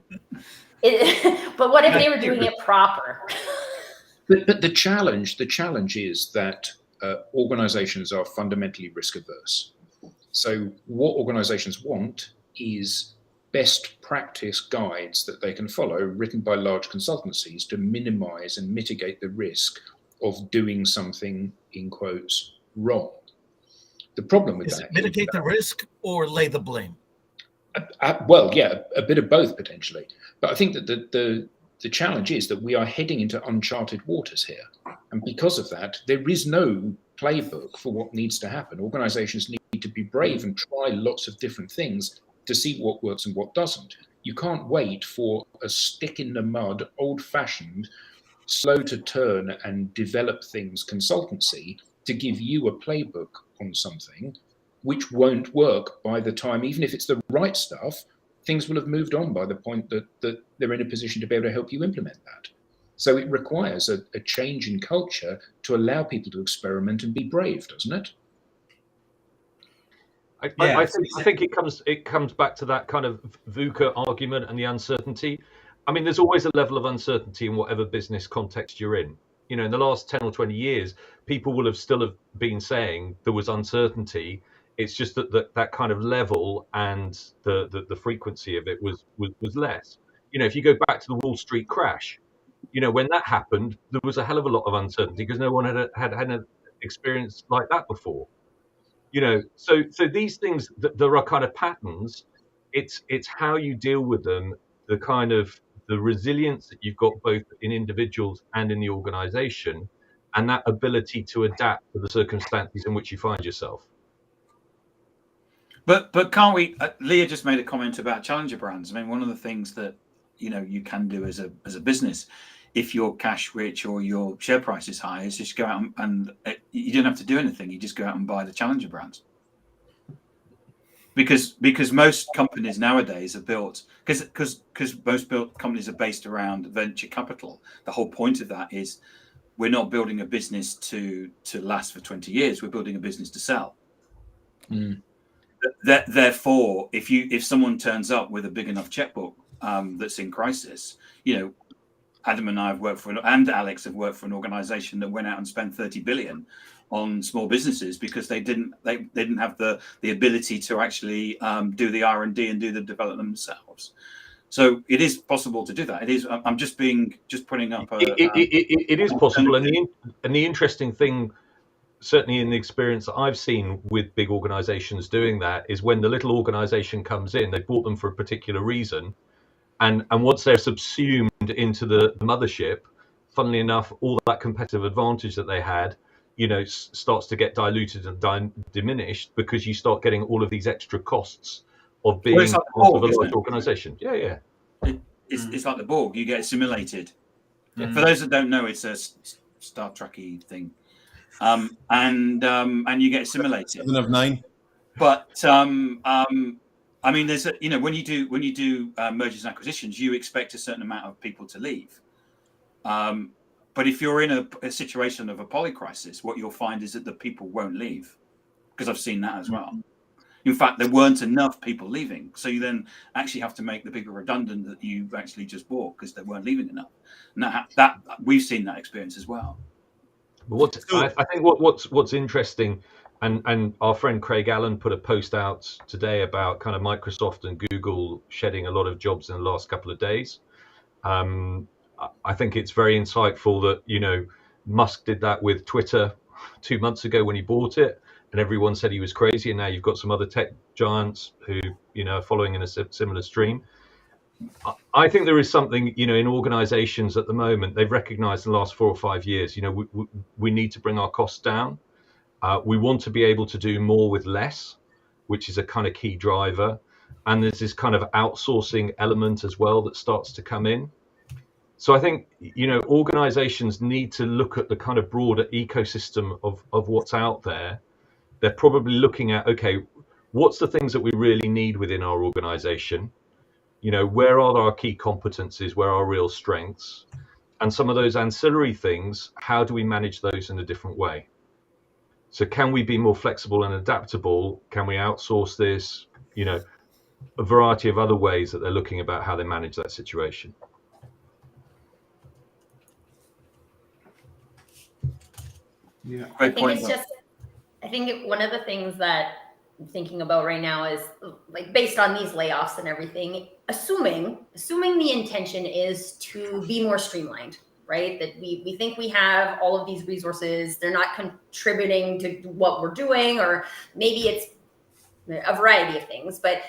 But what if they were doing it proper? But the challenge is that organizations are fundamentally risk averse. So what organizations want is best practice guides that they can follow, written by large consultancies, to minimize and mitigate the risk of doing something, in quotes, wrong. The problem with that mitigate the risk or lay the blame? Well, yeah, a bit of both potentially. But I think that the challenge is that we are heading into uncharted waters here. And because of that, there is no playbook for what needs to happen. Organizations need to be brave and try lots of different things to see what works and what doesn't. You can't wait for a stick in the mud, old-fashioned, slow to turn and develop things consultancy to give you a playbook on something which won't work by the time, even if it's the right stuff, things will have moved on by the point that they're in a position to be able to help you implement that. So it requires a change in culture to allow people to experiment and be brave, doesn't it? I think it comes back to that kind of VUCA argument and the uncertainty. I mean, there's always a level of uncertainty in whatever business context you're in. You know, in the last 10 or 20 years, people will have been saying there was uncertainty. It's just that kind of level and the frequency of it was less. You know, if you go back to the Wall Street crash, you know, when that happened, there was a hell of a lot of uncertainty because no one had an experience like that before. You know, so these things, there are kind of patterns. It's how you deal with them, the kind of the resilience that you've got both in individuals and in the organization, and that ability to adapt to the circumstances in which you find yourself. But can't we? Leah just made a comment about challenger brands. I mean, one of the things that you can do as a business, if you're cash rich or your share price is high, is just go out and you don't have to do anything. You just go out and buy the challenger brands. Because most companies nowadays are built because most companies are based around venture capital. The whole point of that is we're not building a business to last for 20 years. We're building a business to sell. Mm. Therefore, if someone turns up with a big enough checkbook that's in crisis, Adam and I have worked and Alex have worked for an organization that went out and spent 30 billion on small businesses because they didn't have the ability to actually do the R&D and do the development themselves. So it is possible to do that. It is. I'm just putting up. It is possible, and the interesting thing, certainly in the experience that I've seen with big organizations doing that, is when the little organization comes in, they bought them for a particular reason. And once they're subsumed into the mothership, funnily enough, all that competitive advantage that they had, starts to get diluted and diminished because you start getting all of these extra costs of being part of a large organization. Yeah. It's like the Borg. You get assimilated. Yeah. For those that don't know, it's a Star Trek-y thing, and you get assimilated. 7 of 9. But I mean, there's when you do mergers and acquisitions, you expect a certain amount of people to leave. But if you're in a situation of a polycrisis, what you'll find is that the people won't leave, because I've seen that as well. In fact, there weren't enough people leaving, so you then actually have to make the people redundant that you've actually just bought because they weren't leaving enough. And that we've seen that experience as well. But I think what's interesting. And our friend Craig Allen put a post out today about kind of Microsoft and Google shedding a lot of jobs in the last couple of days. I think it's very insightful that, Musk did that with Twitter 2 months ago when he bought it, and everyone said he was crazy. And now you've got some other tech giants who, are following in a similar stream. I think there is something, in organizations at the moment, they've recognized in the last 4 or 5 years, we need to bring our costs down. We want to be able to do more with less, which is a kind of key driver. And there's this kind of outsourcing element as well that starts to come in. So I think, organizations need to look at the kind of broader ecosystem of what's out there. They're probably looking at, okay, what's the things that we really need within our organization? Where are our key competencies? Where are our real strengths? And some of those ancillary things, how do we manage those in a different way? So can we be more flexible and adaptable? Can we outsource this? A variety of other ways that they're looking about how they manage that situation. Yeah, I think one of the things that I'm thinking about right now is, like, based on these layoffs and everything, assuming the intention is to be more streamlined. Right, that we think we have all of these resources, they're not contributing to what we're doing, or maybe it's a variety of things. But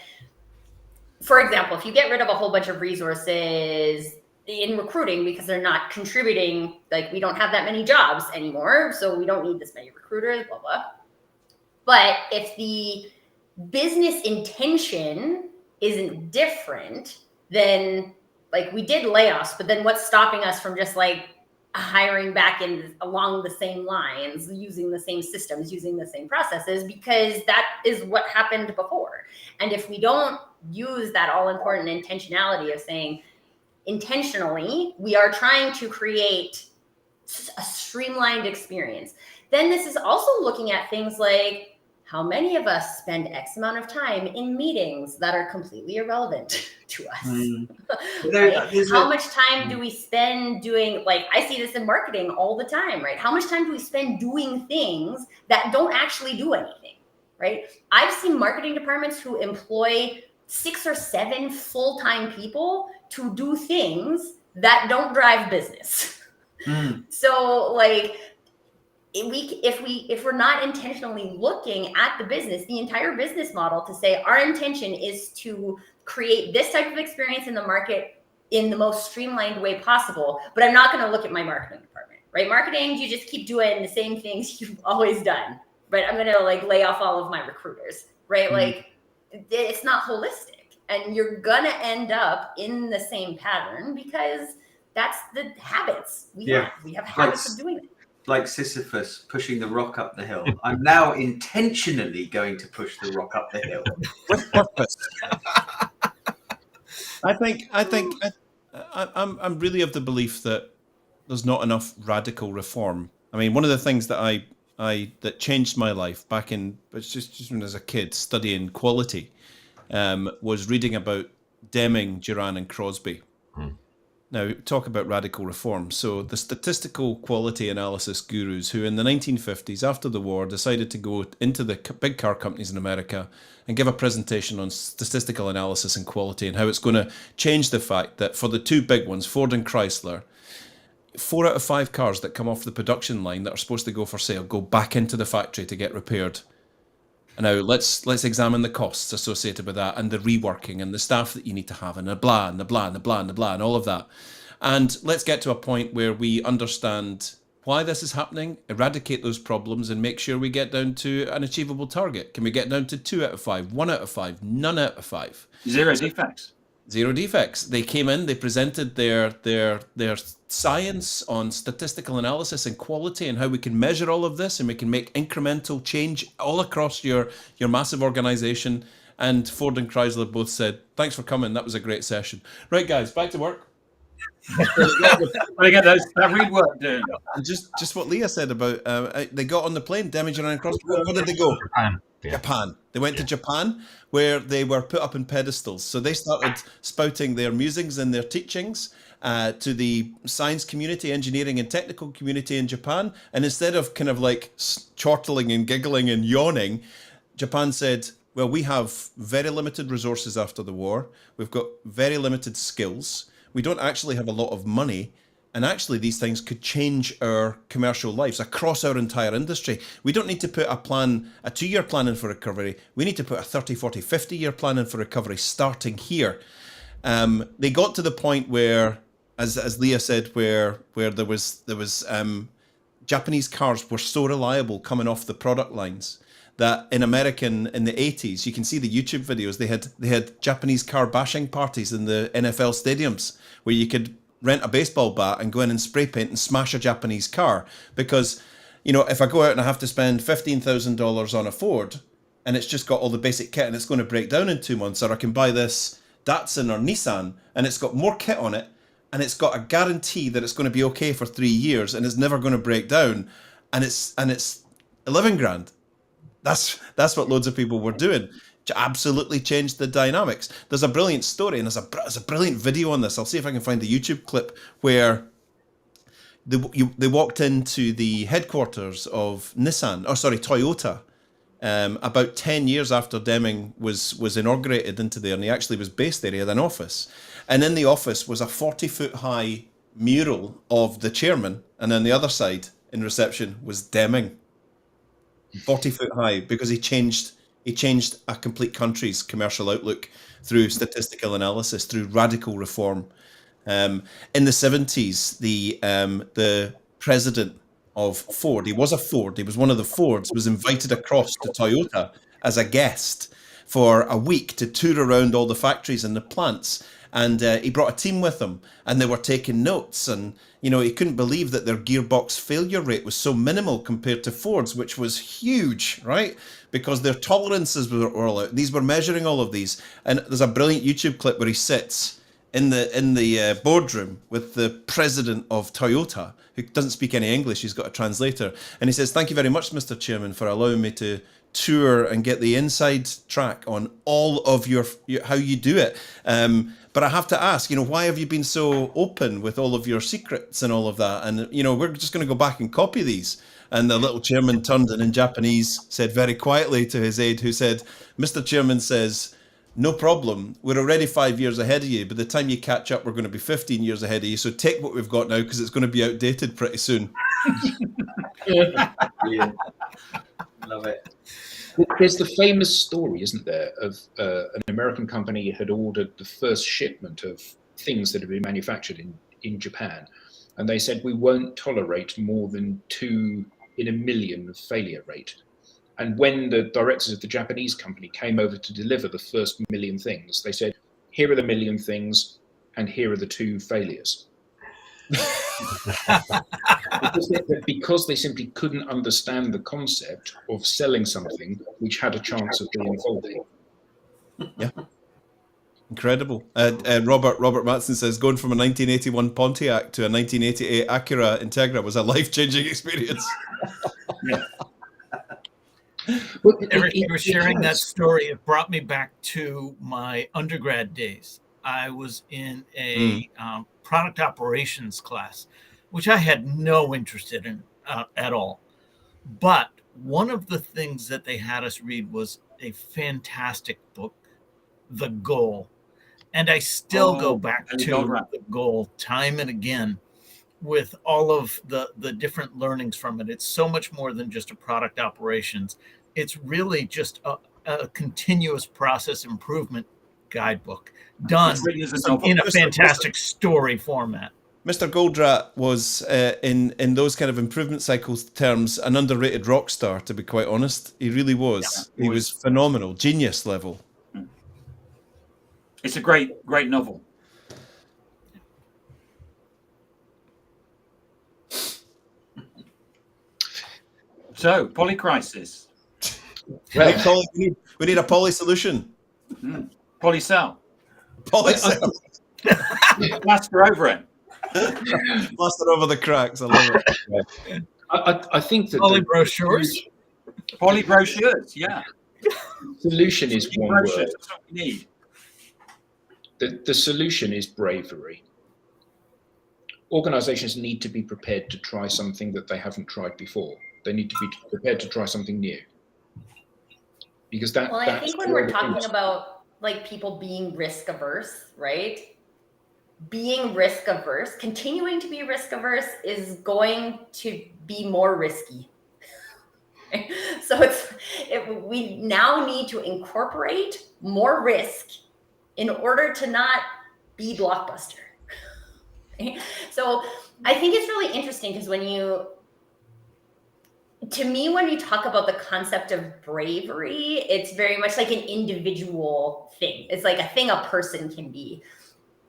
for example, if you get rid of a whole bunch of resources in recruiting because they're not contributing, like, we don't have that many jobs anymore, so we don't need this many recruiters, blah, blah. But if the business intention isn't different, then like we did layoffs, but then what's stopping us from just like hiring back in along the same lines, using the same systems, using the same processes, because that is what happened before. And if we don't use that all important intentionality of saying intentionally, we are trying to create a streamlined experience, then this is also looking at things like how many of us spend X amount of time in meetings that are completely irrelevant to us? Right? How much time do we spend doing, like, I see this in marketing all the time, right? How much time do we spend doing things that don't actually do anything, right? I've seen marketing departments who employ 6 or 7 full-time people to do things that don't drive business. So like, if we're not intentionally looking at the business, the entire business model, to say our intention is to create this type of experience in the market in the most streamlined way possible, but I'm not going to look at my marketing department, right? Marketing, you just keep doing the same things you've always done, but I'm going to like lay off all of my recruiters, right? Like it's not holistic, and you're going to end up in the same pattern because that's the habits we have. We have habits of doing it. Like Sisyphus pushing the rock up the hill. I'm now intentionally going to push the rock up the hill with purpose. I'm really of the belief that there's not enough radical reform. I mean, one of the things that that changed my life back in, just when I was a kid studying quality, was reading about Deming, Duran, and Crosby. Now, talk about radical reform. So the statistical quality analysis gurus who in the 1950s, after the war, decided to go into the big car companies in America and give a presentation on statistical analysis and quality and how it's going to change the fact that for the two big ones, Ford and Chrysler, 4 out of 5 cars that come off the production line that are supposed to go for sale go back into the factory to get repaired. And now let's examine the costs associated with that and the reworking and the staff that you need to have and the blah and the blah and the blah and the blah and all of that. And let's get to a point where we understand why this is happening, eradicate those problems, and make sure we get down to an achievable target. Can we get down to 2 out of 5, 1 out of 5, none out of 5? Zero defects. Zero defects. They came in, they presented their science on statistical analysis and quality and how we can measure all of this and we can make incremental change all across your massive organization. And Ford and Chrysler both said, thanks for coming. That was a great session. Right, guys, back to work. I get that read work doing. And just what Leah said about they got on the plane, damaging and across. Where did they go? Japan. They went to Japan, where they were put up in pedestals. So they started spouting their musings and their teachings to the science community, engineering and technical community in Japan. And instead of kind of like chortling and giggling and yawning, Japan said, well, we have very limited resources after the war. We've got very limited skills. We don't actually have a lot of money. And actually, these things could change our commercial lives across our entire industry. We don't need to put a 2-year plan in for recovery. We need to put a 30, 40, 50-year plan in for recovery starting here. They got to the point where, as Leah said, where there was Japanese cars were so reliable coming off the product lines that in the 80s, you can see the YouTube videos, they had Japanese car bashing parties in the NFL stadiums where you could rent a baseball bat and go in and spray paint and smash a Japanese car. Because, if I go out and I have to spend $15,000 on a Ford and it's just got all the basic kit and it's going to break down in 2 months, or I can buy this Datsun or Nissan and it's got more kit on it and it's got a guarantee that it's going to be okay for 3 years and it's never going to break down, and it's $11,000. That's what loads of people were doing. To absolutely changed the dynamics. There's a brilliant story and there's a brilliant video on this. I'll see if I can find the YouTube clip where they walked into the headquarters of Toyota about 10 years after Deming was inaugurated into there, and he actually was based there. He had an office, and in the office was a 40-foot high mural of the chairman, and on the other side in reception was Deming, 40 foot high, because he changed a complete country's commercial outlook through statistical analysis, through radical reform. In the 70s, the president of Ford, he was one of the Fords, was invited across to Toyota as a guest for a week to tour around all the factories and the plants. And he brought a team with him, and they were taking notes. And, you know, he couldn't believe that their gearbox failure rate was so minimal compared to Ford's, which was huge, right? Because their tolerances were all out. These were measuring all of these. And there's a brilliant YouTube clip where he sits in the boardroom with the president of Toyota, who doesn't speak any English. He's got a translator. And he says, "Thank you very much, Mr. Chairman, for allowing me to tour and get the inside track on all of your how you do it. But I have to ask, you know, why have you been so open with all of your secrets and all of that? And, you know, we're just going to go back and copy these." And the little chairman turned and in Japanese said very quietly to his aide, who said, "Mr. Chairman says, no problem. We're already 5 years ahead of you. By the time you catch up, we're going to be 15 years ahead of you. So take what we've got now, because it's going to be outdated pretty soon." Brilliant. Love it. There's the famous story, isn't there, of an American company had ordered the first shipment of things that had been manufactured in Japan. And they said, "We won't tolerate more than 2 in a million failure rate." And when the directors of the Japanese company came over to deliver the first million things, they said, "Here are the million things, and here are the 2 failures." because they simply couldn't understand the concept of selling something which had a chance of being faulty. Yeah. Incredible. Robert Matson says, "Going from a 1981 Pontiac to a 1988 Acura Integra was a life-changing experience." Yeah. Eric, you were sharing that story. It brought me back to my undergrad days. I was in a product operations class, which I had no interest in at all. But one of the things that they had us read was a fantastic book, The Goal. And I still go back to The Goal time and again with all of the different learnings from it. It's so much more than just a product operations. It's really just a continuous process improvement guidebook done in a fantastic story format. Mr. Goldratt was, in those kind of improvement cycles terms, an underrated rock star, to be quite honest. He really was. Yeah, he was phenomenal, genius level. It's a great novel. So, Polycrisis. Well, we need a poly solution. Polycell. Polycell. Plaster over it. Plaster over the cracks. I love it. I think that poly brochures. Poly brochures, yeah. Solution is one word. That's what we need. The solution is bravery. Organizations need to be prepared to try something that they haven't tried before. They need to be prepared to try something new. Because I think when we're talking about like people being risk averse, right? Being risk averse, continuing to be risk averse is going to be more risky. So we now need to incorporate more risk in order to not be blockbuster. So I think it's really interesting because when you talk about the concept of bravery, it's very much like an individual thing. It's like a thing a person can be.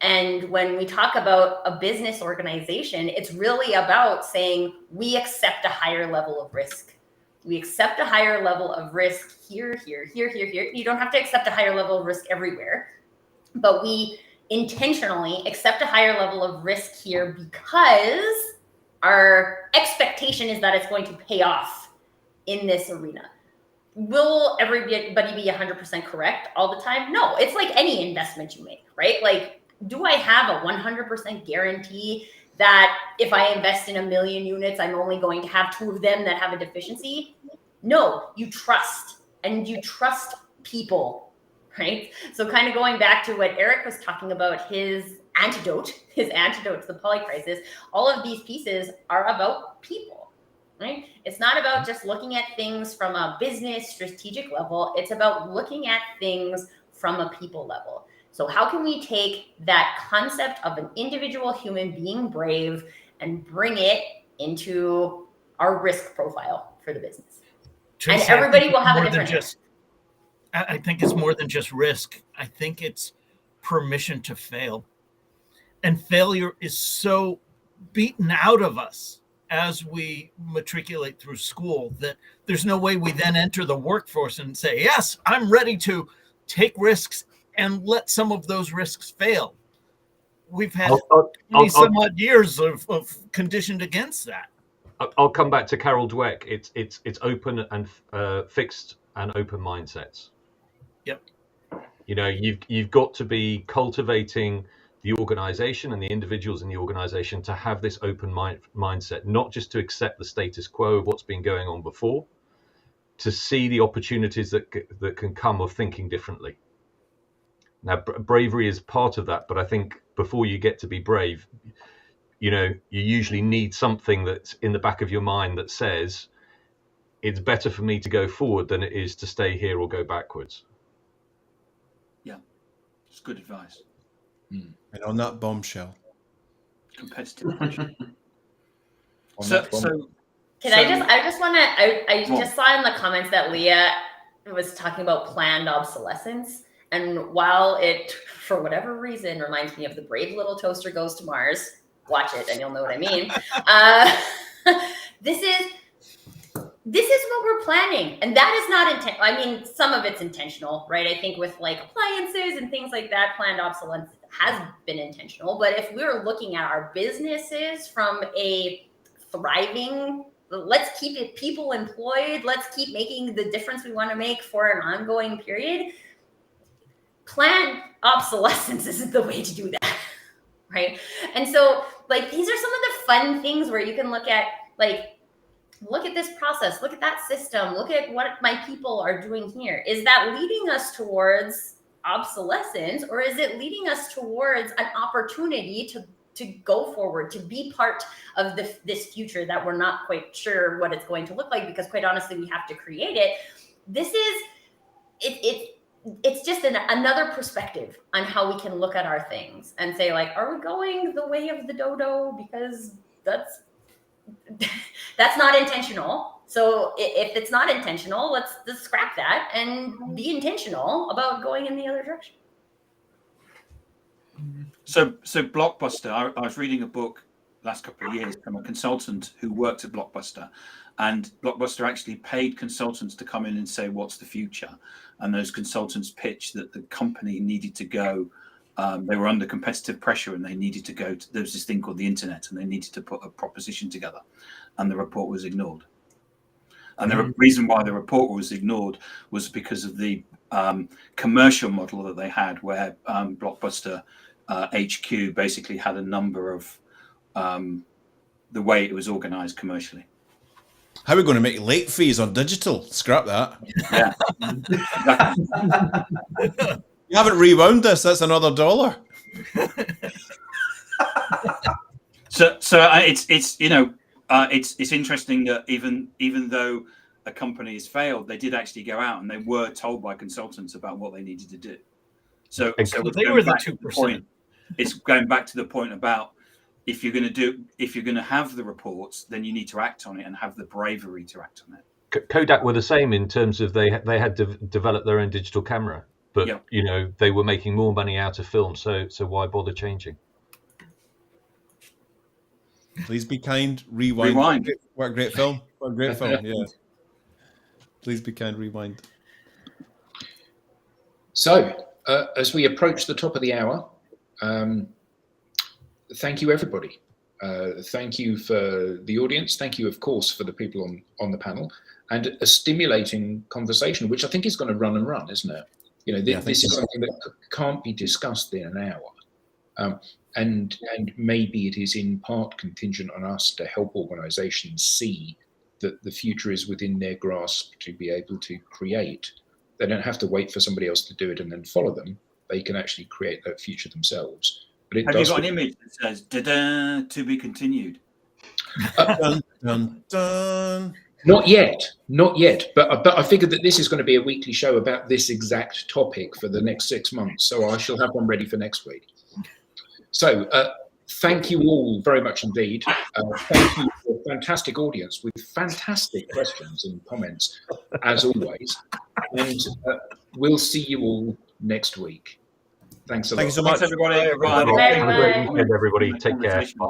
And when we talk about a business organization, it's really about saying we accept a higher level of risk. We accept a higher level of risk here. You don't have to accept a higher level of risk everywhere, but we intentionally accept a higher level of risk here because our expectation is that it's going to pay off in this arena. Will everybody be 100% correct all the time? No, it's like any investment you make, right? Like, do I have a 100% guarantee that if I invest in 1 million units, I'm only going to have 2 of them that have a deficiency? No, you trust, and you trust people, right? So kind of going back to what Eric was talking about, his antidote to the Polycrisis, all of these pieces are about people, right? It's not about just looking at things from a business strategic level. It's about looking at things from a people level. So how can we take that concept of an individual human being brave and bring it into our risk profile for the business? Tracy, and everybody will have a different. I think it's more than just risk. I think it's permission to fail. And failure is so beaten out of us as we matriculate through school that there's no way we then enter the workforce and say, yes, I'm ready to take risks and let some of those risks fail. We've had some odd years of conditioned against that. I'll come back to Carol Dweck. It's open and fixed and open mindsets. Yep. You know, you've got to be cultivating the organization and the individuals in the organization to have this open mindset, not just to accept the status quo of what's been going on before, to see the opportunities that can come of thinking differently. Now, bravery is part of that, but I think before you get to be brave, you know, you usually need something that's in the back of your mind that says, it's better for me to go forward than it is to stay here or go backwards. Yeah, it's good advice. And on that bombshell, competitive. I just saw in the comments that Leah was talking about planned obsolescence. And while it, for whatever reason, reminds me of The Brave Little Toaster Goes to Mars, watch it and you'll know what I mean. This is what we're planning. And that is not intentional. I mean, some of it's intentional, right? I think with like appliances and things like that, planned obsolescence has been intentional. But if we're looking at our businesses from a thriving, let's keep people employed, let's keep making the difference we want to make for an ongoing period, planned obsolescence isn't the way to do that, right? And so, like, these are some of the fun things where you can look at, like, look at this process, look at that system, look at what my people are doing here. Is that leading us towards obsolescence, or is it leading us towards an opportunity to go forward, to be part of this future that we're not quite sure what it's going to look like, because quite honestly, we have to create it. This is, it's just another perspective on how we can look at our things and say, like, are we going the way of the dodo? Because that's not intentional. So if it's not intentional, let's just scrap that and be intentional about going in the other direction. So Blockbuster, I was reading a book last couple of years from a consultant who worked at Blockbuster, and Blockbuster actually paid consultants to come in and say, what's the future? And those consultants pitched that the company needed to go, they were under competitive pressure and they needed to go to, there was this thing called the internet, and they needed to put a proposition together, and the report was ignored. And the reason why the report was ignored was because of the commercial model that they had, where Blockbuster HQ basically had a number of the way it was organized commercially. How are we going to make late fees on digital? Scrap that. Yeah. You haven't rewound this. That's another $1. So it's you know, it's interesting that even though a company has failed, they did actually go out and they were told by consultants about what they needed to do. So they were the 2%. It's going back to the point about if you're going to have the reports, then you need to act on it and have the bravery to act on it. Kodak were the same in terms of they had developed their own digital camera, but you know, they were making more money out of film, so why bother changing? Please be kind. Rewind. What a great film. What a great film. Yeah. Please be kind. Rewind. So, as we approach the top of the hour, thank you, everybody. Thank you for the audience. Thank you, of course, for the people on the panel, and a stimulating conversation, which I think is going to run and run, isn't it? You know, this is something that can't be discussed in an hour. And maybe it is in part contingent on us to help organizations see that the future is within their grasp to be able to create. They don't have to wait for somebody else to do it and then follow them. They can actually create that future themselves. But have you got an image that says "da-da, to be continued"? Dun, dun, dun. Not yet. But I figured that this is going to be a weekly show about this exact topic for the next 6 months. So I shall have one ready for next week. So thank you all very much indeed. Thank you to a fantastic audience with fantastic questions and comments, as always. And we'll see you all next week. Thanks a lot. Thank you so much. Thanks, everybody. Bye. Have a great weekend, everybody. Take care. Bye.